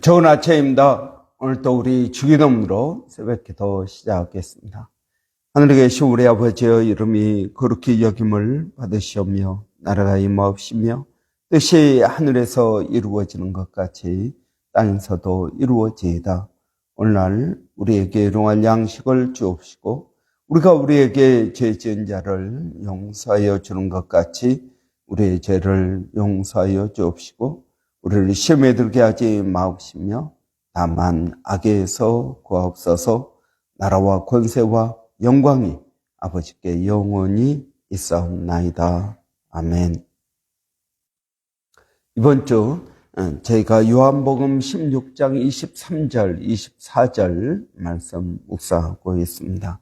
좋은 아침입니다. 오늘 또 우리 주기도문으로 새벽기도 시작하겠습니다. 하늘에 계신 우리 아버지여, 이름이 거룩히 여김을 받으시오며 나라가 임하옵시며 뜻이 하늘에서 이루어지는 것 같이 땅에서도 이루어지이다. 오늘날 우리에게 일용할 양식을 주옵시고 우리가 우리에게 죄 지은 자를 용서하여 주는 것 같이 우리의 죄를 용서하여 주옵시고 우리를 시험에 들게 하지 마옵시며 다만 악에서 구하옵소서. 나라와 권세와 영광이 아버지께 영원히 있사옵나이다. 아멘. 이번 주 저희가 요한복음 16장 23절, 24절 말씀 묵상하고 있습니다.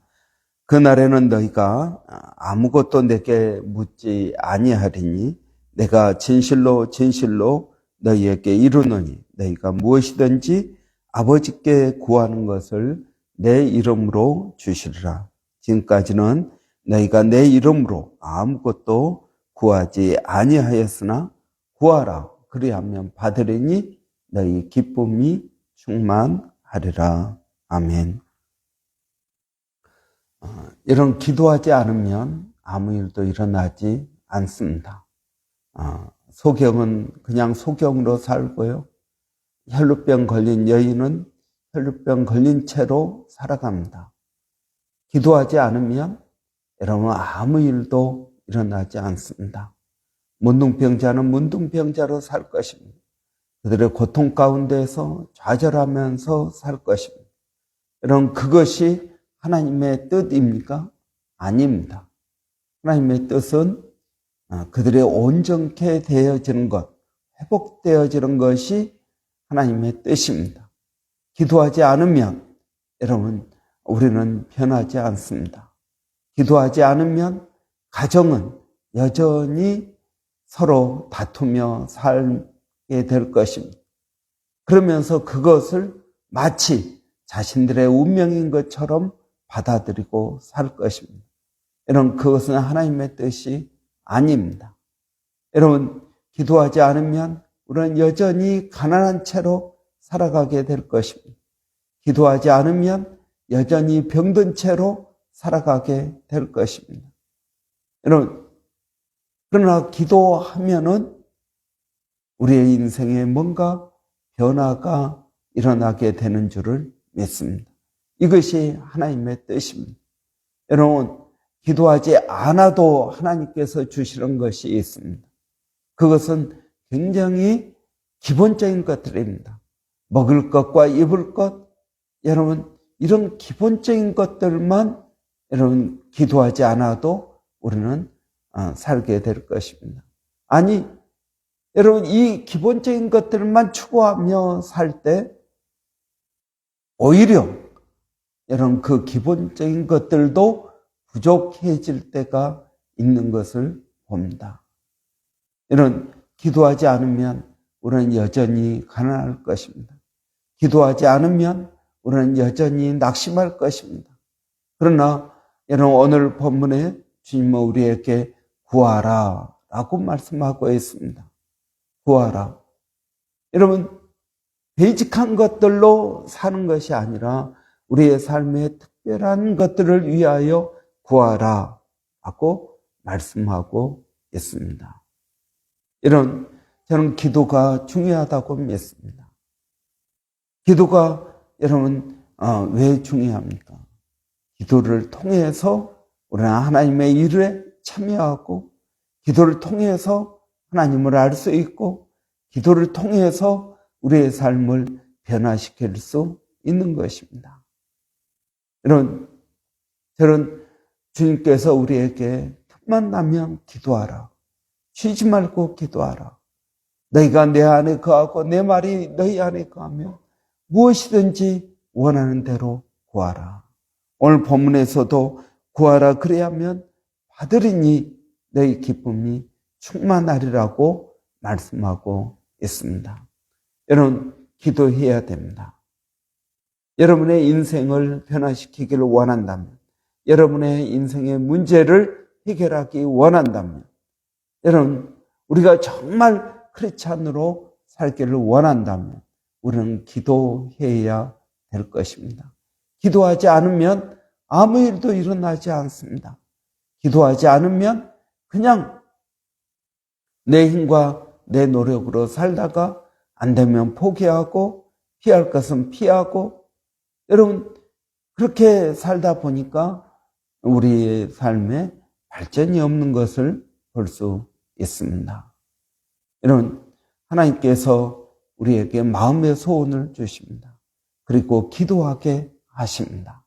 그날에는 너희가 아무것도 내게 묻지 아니하리니 내가 진실로 진실로 너희에게 이르노니 너희가 무엇이든지 아버지께 구하는 것을 내 이름으로 주시리라. 지금까지는 너희가 내 이름으로 아무것도 구하지 아니하였으나 구하라. 그리하면 받으리니 너희 기쁨이 충만하리라. 아멘. 이런 기도하지 않으면 아무 일도 일어나지 않습니다. 소경은 그냥 소경으로 살고요. 혈루병 걸린 여인은 혈루병 걸린 채로 살아갑니다. 기도하지 않으면 여러분 아무 일도 일어나지 않습니다. 문둥병자는 문둥병자로 살 것입니다. 그들의 고통 가운데서 좌절하면서 살 것입니다. 여러분 그것이 하나님의 뜻입니까? 아닙니다. 하나님의 뜻은 그들의 온전케 되어지는 것, 회복되어지는 것이 하나님의 뜻입니다. 기도하지 않으면 여러분 우리는 변하지 않습니다. 기도하지 않으면 가정은 여전히 서로 다투며 살게 될 것입니다. 그러면서 그것을 마치 자신들의 운명인 것처럼 받아들이고 살 것입니다. 여러분 그것은 하나님의 뜻이 아닙니다. 여러분 기도하지 않으면 우리는 여전히 가난한 채로 살아가게 될 것입니다. 기도하지 않으면 여전히 병든 채로 살아가게 될 것입니다. 여러분 그러나 기도하면은 우리의 인생에 뭔가 변화가 일어나게 되는 줄을 믿습니다. 이것이 하나님의 뜻입니다. 여러분 기도하지 않아도 하나님께서 주시는 것이 있습니다. 그것은 굉장히 기본적인 것들입니다. 먹을 것과 입을 것, 여러분 이런 기본적인 것들만 여러분 기도하지 않아도 우리는 살게 될 것입니다. 아니 여러분 이 기본적인 것들만 추구하며 살 때 오히려 여러분 그 기본적인 것들도 부족해질 때가 있는 것을 봅니다. 이런 기도하지 않으면 우리는 여전히 가난할 것입니다. 기도하지 않으면 우리는 여전히 낙심할 것입니다. 그러나 여러분 오늘 본문에 주님은 우리에게 구하라 라고 말씀하고 있습니다. 구하라. 여러분 베이직한 것들로 사는 것이 아니라 우리의 삶의 특별한 것들을 위하여 구하라 라고 말씀하고 있습니다. 저는 기도가 중요하다고 믿습니다. 기도가 여러분 왜 중요합니까? 기도를 통해서 우리는 하나님의 일에 참여하고 기도를 통해서 하나님을 알 수 있고 기도를 통해서 우리의 삶을 변화시킬 수 있는 것입니다. 저는 주님께서 우리에게 틈만 나면 기도하라. 쉬지 말고 기도하라. 너희가 내 안에 거하고 내 말이 너희 안에 거하면 무엇이든지 원하는 대로 구하라. 오늘 본문에서도 구하라 그래야면 받으리니 너희 기쁨이 충만하리라고 말씀하고 있습니다. 여러분 기도해야 됩니다. 여러분의 인생을 변화시키기를 원한다면, 여러분의 인생의 문제를 해결하기 원한다면, 여러분 우리가 정말 크리스찬으로 살기를 원한다면 우리는 기도해야 될 것입니다. 기도하지 않으면 아무 일도 일어나지 않습니다. 기도하지 않으면 그냥 내 힘과 내 노력으로 살다가 안 되면 포기하고 피할 것은 피하고, 여러분 그렇게 살다 보니까 우리의 삶에 발전이 없는 것을 볼 수 있습니다. 여러분, 하나님께서 우리에게 마음의 소원을 주십니다. 그리고 기도하게 하십니다.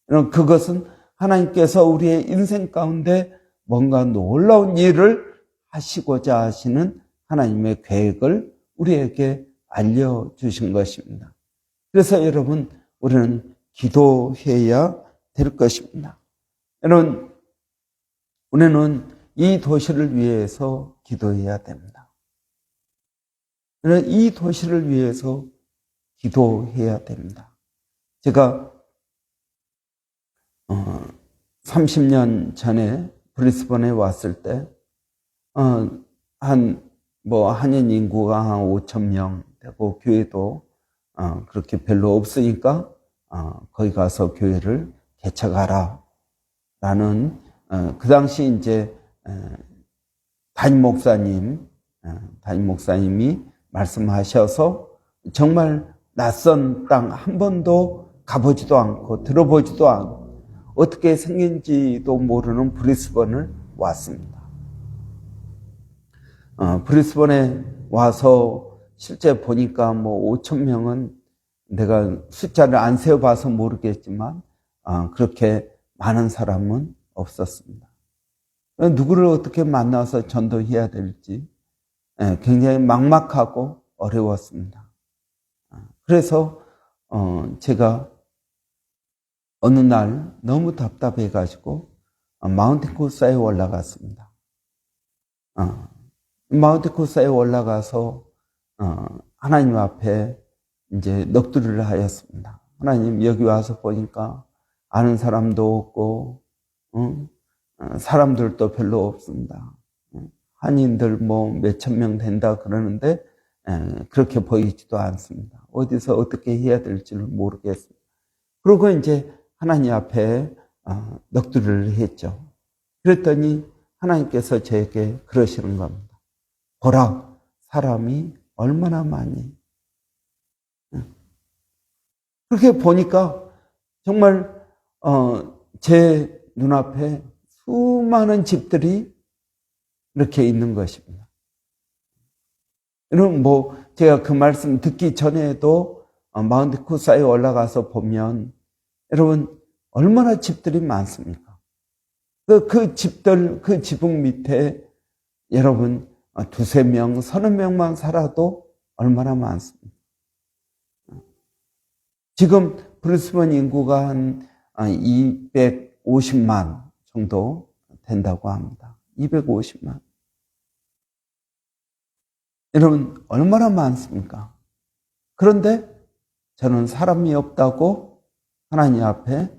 여러분, 그것은 하나님께서 우리의 인생 가운데 뭔가 놀라운 일을 하시고자 하시는 하나님의 계획을 우리에게 알려주신 것입니다. 그래서 여러분, 우리는 기도해야 될 것입니다. 여러분, 우리는 이 도시를 위해서 기도해야 됩니다. 이 도시를 위해서 기도해야 됩니다. 제가 30년 전에 브리스번에 왔을 때 한인 인구가 한 5천 명 되고 교회도 그렇게 별로 없으니까 거기 가서 교회를 개척하라 라는 그 당시 이제 담임 목사님이 말씀하셔서 정말 낯선 땅 한 번도 가보지도 않고 들어보지도 않고 어떻게 생긴지도 모르는 브리스번을 왔습니다. 브리스번에 와서 실제 보니까 5천 명은 내가 숫자를 안 세어봐서 모르겠지만 그렇게 많은 사람은 없었습니다. 누구를 어떻게 만나서 전도해야 될지 굉장히 막막하고 어려웠습니다. 그래서 제가 어느 날 너무 답답해가지고 마운틴 코스에 올라갔습니다. 마운틴 코스에 올라가서 하나님 앞에 이제 넋두리를 하였습니다. 하나님, 여기 와서 보니까 아는 사람도 없고 사람들도 별로 없습니다. 한인들 몇천 명 된다 그러는데 그렇게 보이지도 않습니다. 어디서 어떻게 해야 될지를 모르겠습니다. 그리고 이제 하나님 앞에 넋두리를 했죠. 그랬더니 하나님께서 저에게 그러시는 겁니다. 보라, 사람이 얼마나 많이. 그렇게 보니까 정말 제 눈앞에 수많은 집들이 이렇게 있는 것입니다. 여러분, 제가 그 말씀 듣기 전에도 마운틴 코스에 올라가서 보면 여러분 얼마나 집들이 많습니까? 그 집들, 그 지붕 밑에 여러분 두세 명, 서너 명만 살아도 얼마나 많습니까? 지금 브리스번 인구가 한 250만 정도 된다고 합니다. 250만. 여러분 얼마나 많습니까? 그런데 저는 사람이 없다고 하나님 앞에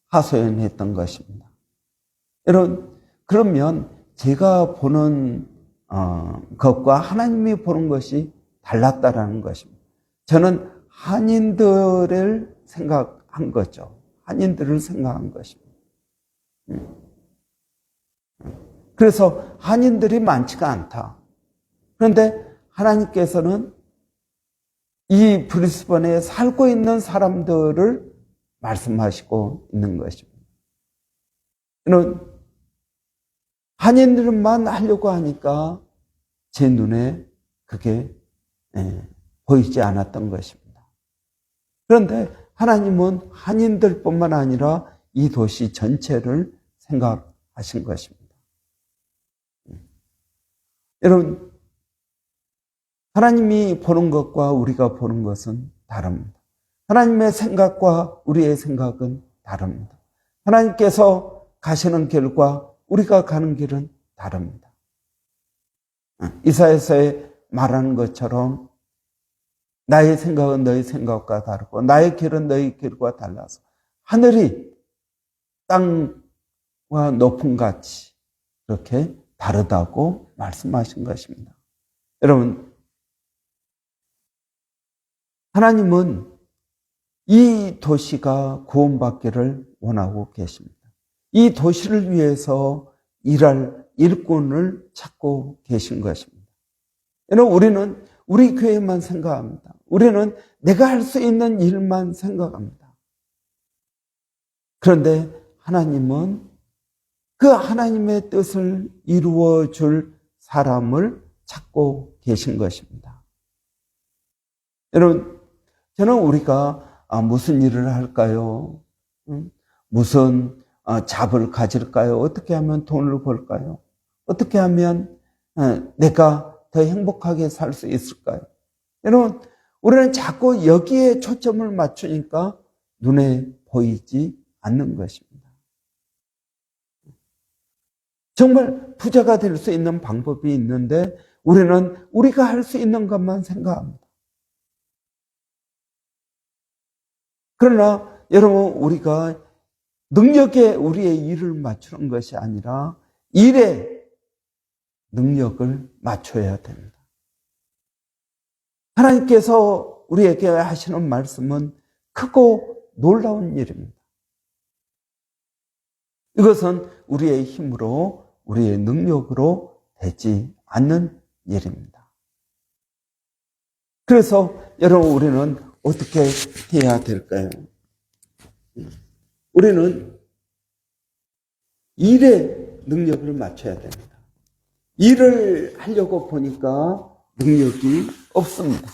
하소연했던 것입니다. 여러분, 그러면 제가 보는 것과 하나님이 보는 것이 달랐다라는 것입니다. 저는 한인들을 생각한 거죠. 한인들을 생각한 것입니다. 그래서 한인들이 많지가 않다. 그런데 하나님께서는 이 브리스번에 살고 있는 사람들을 말씀하시고 있는 것입니다. 한인들만 하려고 하니까 제 눈에 그게 보이지 않았던 것입니다. 그런데 하나님은 한인들뿐만 아니라 이 도시 전체를 생각하신 것입니다. 여러분, 하나님이 보는 것과 우리가 보는 것은 다릅니다. 하나님의 생각과 우리의 생각은 다릅니다. 하나님께서 가시는 길과 우리가 가는 길은 다릅니다. 이사야서에 말하는 것처럼 나의 생각은 너의 생각과 다르고 나의 길은 너의 길과 달라서 하늘이 땅과 높음 같이 그렇게 다르다고 말씀하신 것입니다. 여러분, 하나님은 이 도시가 구원받기를 원하고 계십니다. 이 도시를 위해서 일할 일꾼을 찾고 계신 것입니다. 여러분, 우리는 우리 교회만 생각합니다. 우리는 내가 할 수 있는 일만 생각합니다. 그런데 하나님은 그 하나님의 뜻을 이루어 줄 사람을 찾고 계신 것입니다. 여러분, 저는 우리가 무슨 일을 할까요? 무슨 잡을 가질까요? 어떻게 하면 돈을 벌까요? 어떻게 하면 내가 더 행복하게 살 수 있을까요? 여러분, 우리는 자꾸 여기에 초점을 맞추니까 눈에 보이지 않는 것입니다. 정말 부자가 될 수 있는 방법이 있는데 우리는 우리가 할 수 있는 것만 생각합니다. 그러나 여러분, 우리가 능력에 우리의 일을 맞추는 것이 아니라 일에 능력을 맞춰야 됩니다. 하나님께서 우리에게 하시는 말씀은 크고 놀라운 일입니다. 이것은 우리의 힘으로, 우리의 능력으로 되지 않는 일입니다. 그래서 여러분, 우리는 어떻게 해야 될까요? 우리는 일에 능력을 맞춰야 됩니다. 일을 하려고 보니까 능력이 없습니다.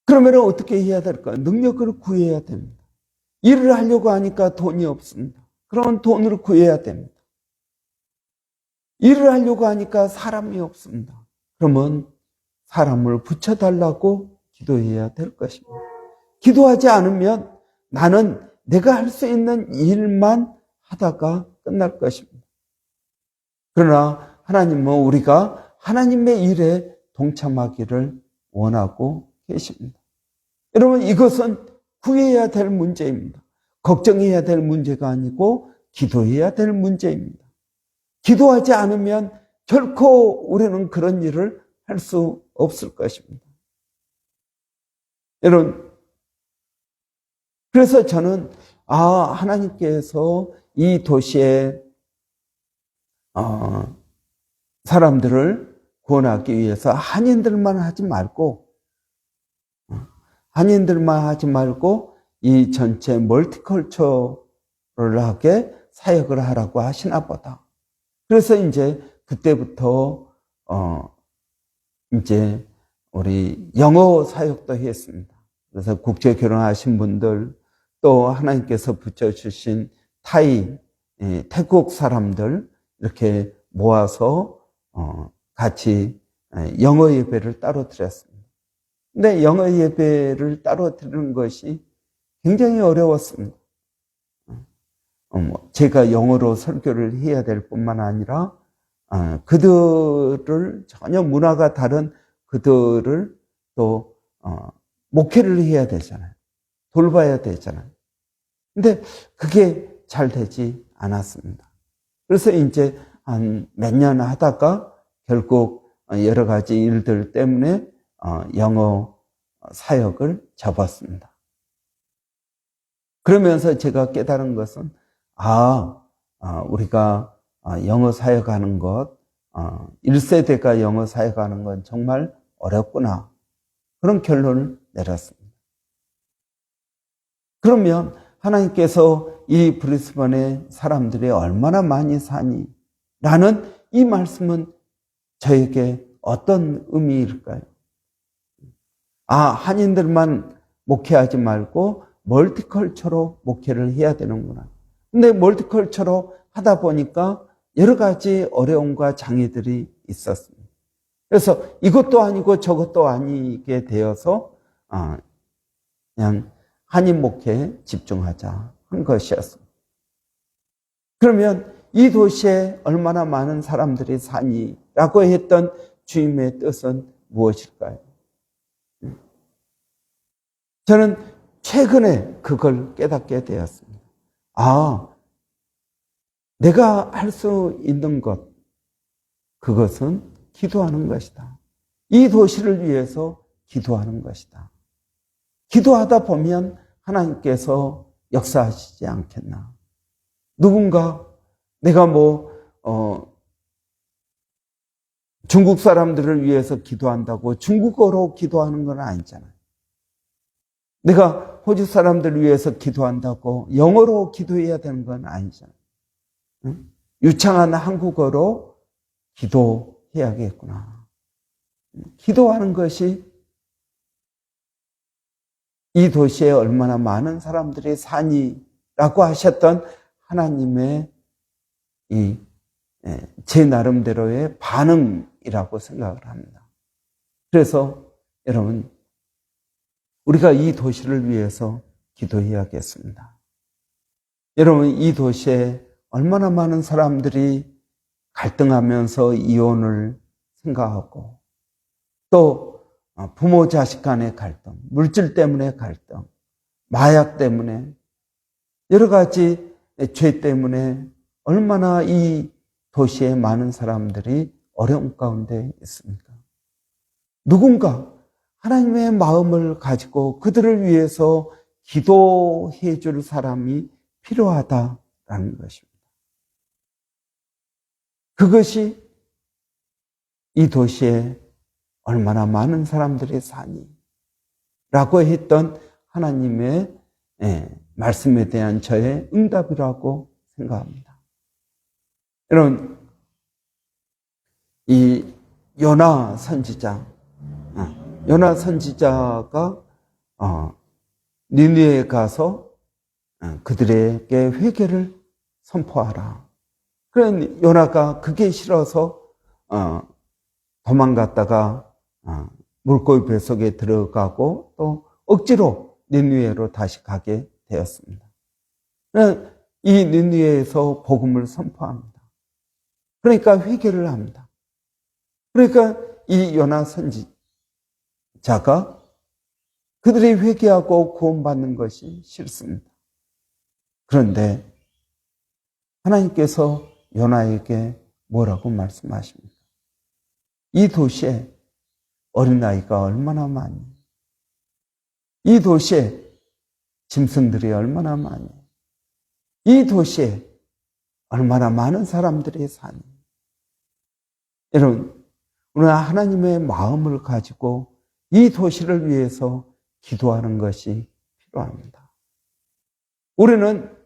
그러면 어떻게 해야 될까요? 능력을 구해야 됩니다. 일을 하려고 하니까 돈이 없습니다. 그러면 돈을 구해야 됩니다. 일을 하려고 하니까 사람이 없습니다. 그러면 사람을 붙여달라고 기도해야 될 것입니다. 기도하지 않으면 나는 내가 할 수 있는 일만 하다가 끝날 것입니다. 그러나 하나님은 우리가 하나님의 일에 동참하기를 원하고 계십니다. 여러분, 이것은 구해야 될 문제입니다. 걱정해야 될 문제가 아니고 기도해야 될 문제입니다. 기도하지 않으면 결코 우리는 그런 일을 할 수 없을 것입니다. 여러분, 그래서 저는 하나님께서 이 도시에 사람들을 구원하기 위해서 한인들만 하지 말고 이 전체 멀티컬처럴하게 사역을 하라고 하시나 보다. 그래서 이제 그때부터 이제 우리 영어 사역도 했습니다. 그래서 국제 결혼하신 분들, 또 하나님께서 붙여주신 태국 사람들 이렇게 모아서 같이 영어 예배를 따로 드렸습니다. 근데 영어 예배를 따로 드리는 것이 굉장히 어려웠습니다. 제가 영어로 설교를 해야 될 뿐만 아니라 그들을 전혀 문화가 다른 그들을 또 목회를 해야 되잖아요. 돌봐야 되잖아요. 근데 그게 잘 되지 않았습니다. 그래서 이제 한 몇 년 하다가 결국 여러 가지 일들 때문에 영어 사역을 접었습니다. 그러면서 제가 깨달은 것은 우리가 영어 사역하는 것, 1세대가 영어 사역하는 건 정말 어렵구나. 그런 결론을 내렸습니다. 그러면 하나님께서 이 브리스번의 사람들이 얼마나 많이 사니? 라는 이 말씀은 저에게 어떤 의미일까요? 한인들만 목회하지 말고 멀티컬처로 목회를 해야 되는구나. 근데 멀티컬처로 하다 보니까 여러 가지 어려움과 장애들이 있었습니다. 그래서 이것도 아니고 저것도 아니게 되어서 그냥 한인 목회에 집중하자 한 것이었습니다. 그러면 이 도시에 얼마나 많은 사람들이 사니? 라고 했던 주님의 뜻은 무엇일까요? 저는 최근에 그걸 깨닫게 되었습니다. 내가 할 수 있는 것, 그것은 기도하는 것이다. 이 도시를 위해서 기도하는 것이다. 기도하다 보면 하나님께서 역사하시지 않겠나. 누군가 내가 중국 사람들을 위해서 기도한다고 중국어로 기도하는 건 아니잖아요. 내가 호주 사람들을 위해서 기도한다고 영어로 기도해야 되는 건 아니잖아요. 응? 유창한 한국어로 기도해야겠구나. 기도하는 것이 이 도시에 얼마나 많은 사람들이 사니라고 하셨던 하나님의 제 나름대로의 반응이라고 생각을 합니다. 그래서 여러분, 우리가 이 도시를 위해서 기도해야겠습니다. 여러분, 이 도시에 얼마나 많은 사람들이 갈등하면서 이혼을 생각하고, 또 부모 자식 간의 갈등, 물질 때문에 갈등, 마약 때문에, 여러 가지 죄 때문에 얼마나 이 도시에 많은 사람들이 어려움 가운데 있습니까? 누군가 하나님의 마음을 가지고 그들을 위해서 기도해 줄 사람이 필요하다라는 것입니다. 그것이 이 도시에 얼마나 많은 사람들이 사니? 라고 했던 하나님의 말씀에 대한 저의 응답이라고 생각합니다. 여러분, 이 요나 선지자가 니느웨에 가서 그들에게 회개를 선포하라. 그런 요나가 그게 싫어서 도망갔다가 물고기 뱃속에 들어가고 또 억지로 니느웨로 다시 가게 되었습니다. 이 니느웨에서 복음을 선포합니다. 그러니까 회개를 합니다. 그러니까 이 요나 선지자가 그들이 회개하고 구원받는 것이 싫습니다. 그런데 하나님께서 요나에게 뭐라고 말씀하십니까? 이 도시에 어린아이가 얼마나 많이, 이 도시에 짐승들이 얼마나 많이, 이 도시에 얼마나 많은 사람들이 사니. 여러분, 우리가 하나님의 마음을 가지고 이 도시를 위해서 기도하는 것이 필요합니다. 우리는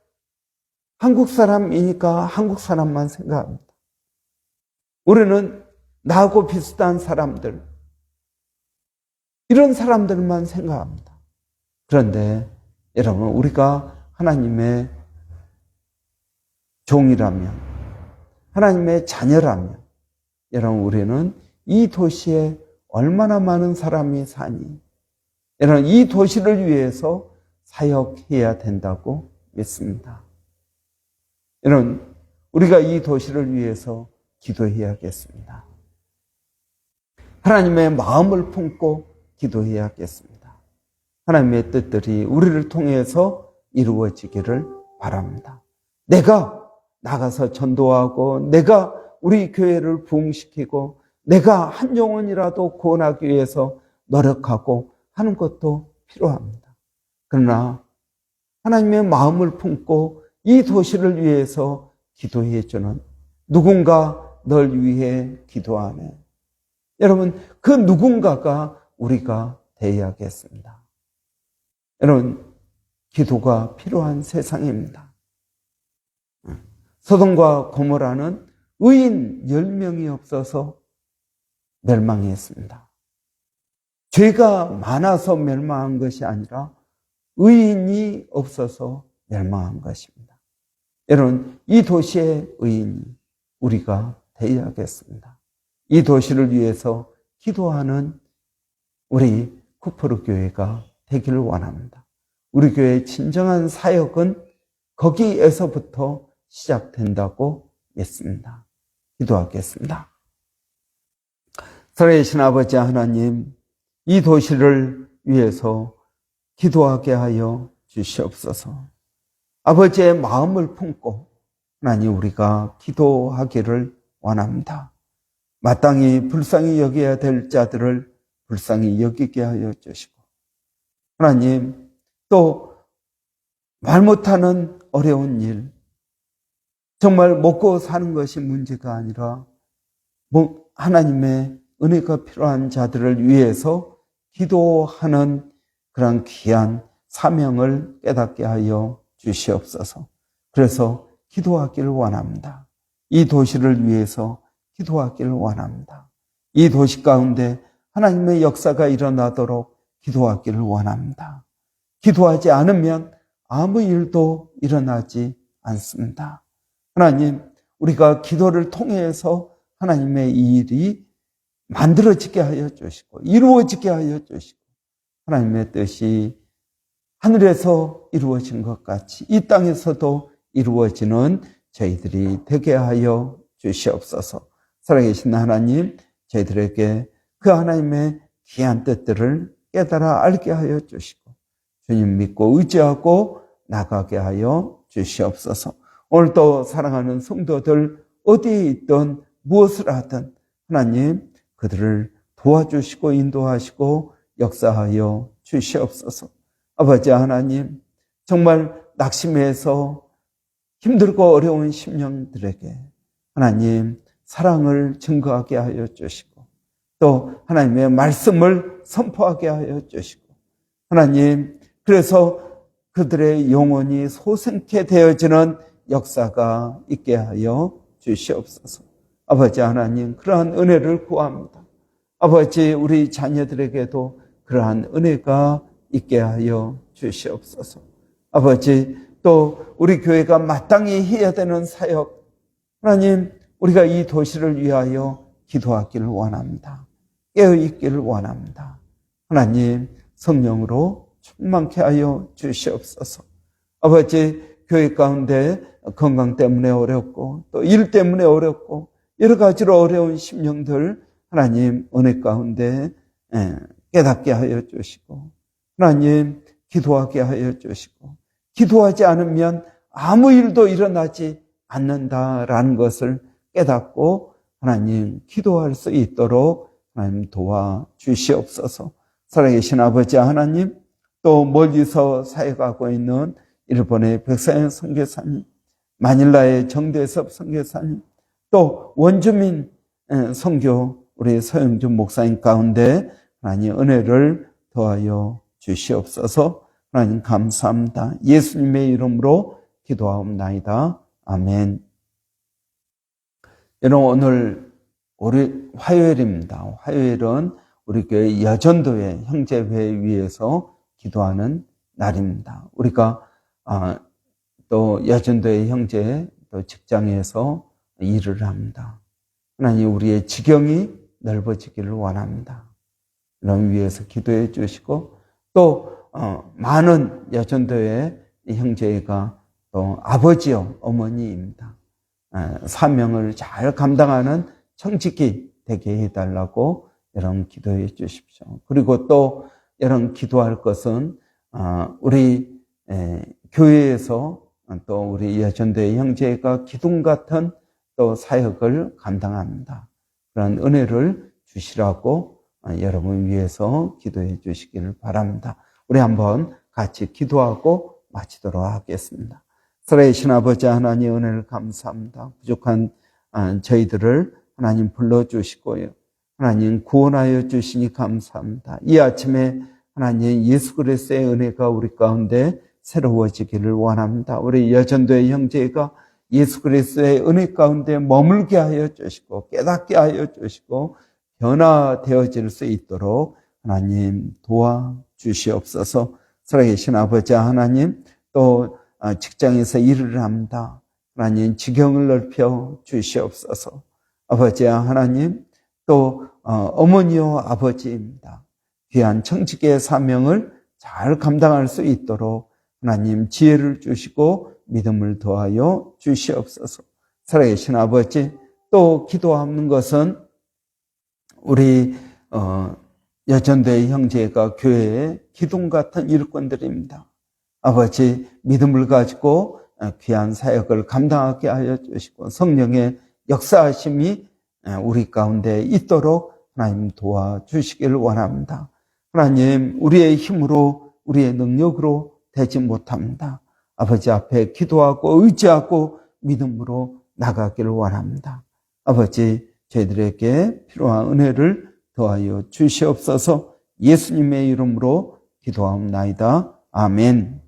한국 사람이니까 한국 사람만 생각합니다. 우리는 나하고 비슷한 사람들, 이런 사람들만 생각합니다. 그런데 여러분, 우리가 하나님의 종이라면, 하나님의 자녀라면, 여러분, 우리는 이 도시에 얼마나 많은 사람이 사니? 여러분, 이 도시를 위해서 사역해야 된다고 믿습니다. 여러분, 우리가 이 도시를 위해서 기도해야겠습니다. 하나님의 마음을 품고 기도해야겠습니다. 하나님의 뜻들이 우리를 통해서 이루어지기를 바랍니다. 내가 나가서 전도하고, 내가 우리 교회를 부흥시키고, 내가 한 영혼이라도 구원하기 위해서 노력하고 하는 것도 필요합니다. 그러나 하나님의 마음을 품고 이 도시를 위해서 기도해 주는 누군가 널 위해 기도하네. 여러분, 그 누군가가 우리가 되어야겠습니다. 여러분, 기도가 필요한 세상입니다. 소돔과 고모라는 의인 10명이 없어서 멸망했습니다. 죄가 많아서 멸망한 것이 아니라 의인이 없어서 멸망한 것입니다. 여러분, 이 도시의 의인이 우리가 되어야겠습니다. 이 도시를 위해서 기도하는 우리 쿠퍼르 교회가 되기를 원합니다. 우리 교회의 진정한 사역은 거기에서부터 시작된다고 믿습니다. 기도하겠습니다. 살아계신 아버지 하나님, 이 도시를 위해서 기도하게 하여 주시옵소서. 아버지의 마음을 품고 하나님, 우리가 기도하기를 원합니다. 마땅히 불쌍히 여겨야 될 자들을 불쌍히 여기게 하여 주시고, 하나님, 또 말 못하는 어려운 일, 정말 먹고 사는 것이 문제가 아니라 하나님의 은혜가 필요한 자들을 위해서 기도하는 그런 귀한 사명을 깨닫게 하여 주시옵소서. 그래서 기도하기를 원합니다. 이 도시를 위해서 기도하기를 원합니다. 이 도시 가운데 하나님의 역사가 일어나도록 기도하기를 원합니다. 기도하지 않으면 아무 일도 일어나지 않습니다. 하나님, 우리가 기도를 통해서 하나님의 이 일이 만들어지게 하여 주시고 이루어지게 하여 주시고, 하나님의 뜻이 하늘에서 이루어진 것 같이 이 땅에서도 이루어지는 저희들이 되게 하여 주시옵소서. 살아계신 하나님, 저희들에게 그 하나님의 귀한 뜻들을 깨달아 알게 하여 주시고 주님 믿고 의지하고 나가게 하여 주시옵소서. 오늘도 사랑하는 성도들 어디에 있든 무엇을 하든 하나님 그들을 도와주시고 인도하시고 역사하여 주시옵소서. 아버지 하나님, 정말 낙심해서 힘들고 어려운 심령들에게 하나님 사랑을 증거하게 하여 주시고 또 하나님의 말씀을 선포하게 하여 주시고, 하나님 그래서 그들의 영혼이 소생케 되어지는 역사가 있게 하여 주시옵소서. 아버지 하나님, 그러한 은혜를 구합니다. 아버지, 우리 자녀들에게도 그러한 은혜가 있게 하여 주시옵소서. 아버지, 또 우리 교회가 마땅히 해야 되는 사역, 하나님, 우리가 이 도시를 위하여 기도하기를 원합니다. 깨어있기를 원합니다. 하나님, 성령으로 충만케 하여 주시옵소서. 아버지, 교회 가운데 건강 때문에 어렵고 또 일 때문에 어렵고 여러 가지로 어려운 심령들 하나님 은혜 가운데 깨닫게 하여 주시고, 하나님 기도하게 하여 주시고, 기도하지 않으면 아무 일도 일어나지 않는다라는 것을 깨닫고 하나님 기도할 수 있도록 하나님 도와주시옵소서. 살아계신 아버지 하나님, 또 멀리서 사역하고 있는 일본의 백사연 선교사님, 마닐라의 정대섭 선교사님, 또 원주민 선교 우리 서영준 목사님 가운데 하나님 은혜를 더하여 주시옵소서. 하나님 감사합니다. 예수님의 이름으로 기도하옵나이다. 아멘. 여러분, 오늘 화요일입니다. 화요일은 우리 교회 여전도회 형제회 위해서 기도하는 날입니다. 우리가 또 여전도회 형제 또 직장에서 일을 합니다. 하나님 우리의 지경이 넓어지기를 원합니다. 이런 위해서 기도해 주시고, 또 많은 여전도회 형제가 또 아버지요 어머니입니다. 사명을 잘 감당하는 청직이 되게 해달라고 여러분 기도해 주십시오. 그리고 또 여러분 기도할 것은 우리 교회에서 또 우리 여전도의 형제가 기둥 같은 또 사역을 감당합니다. 그런 은혜를 주시라고 여러분 위해서 기도해 주시기를 바랍니다. 우리 한번 같이 기도하고 마치도록 하겠습니다. 살아계신 아버지 하나님, 은혜를 감사합니다. 부족한 저희들을 하나님 불러주시고요, 하나님 구원하여 주시니 감사합니다. 이 아침에 하나님 예수 그리스도의 은혜가 우리 가운데 새로워지기를 원합니다. 우리 여전도의 형제가 예수 그리스도의 은혜 가운데 머물게 하여 주시고 깨닫게 하여 주시고 변화되어질 수 있도록 하나님 도와주시옵소서. 살아계신 아버지 하나님, 또 직장에서 일을 합니다. 하나님 지경을 넓혀 주시옵소서. 아버지 하나님, 또 어머니와 아버지입니다. 귀한 청직의 사명을 잘 감당할 수 있도록 하나님 지혜를 주시고 믿음을 더하여 주시옵소서. 살아계신 아버지, 또 기도하는 것은 우리 여전도의 형제가 교회의 기둥 같은 일꾼들입니다. 아버지, 믿음을 가지고 귀한 사역을 감당하게 하여 주시고 성령의 역사하심이 우리 가운데 있도록 하나님 도와주시기를 원합니다. 하나님, 우리의 힘으로, 우리의 능력으로 되지 못합니다. 아버지 앞에 기도하고 의지하고 믿음으로 나가기를 원합니다. 아버지, 저희들에게 필요한 은혜를 더하여 주시옵소서. 예수님의 이름으로 기도하옵나이다. 아멘.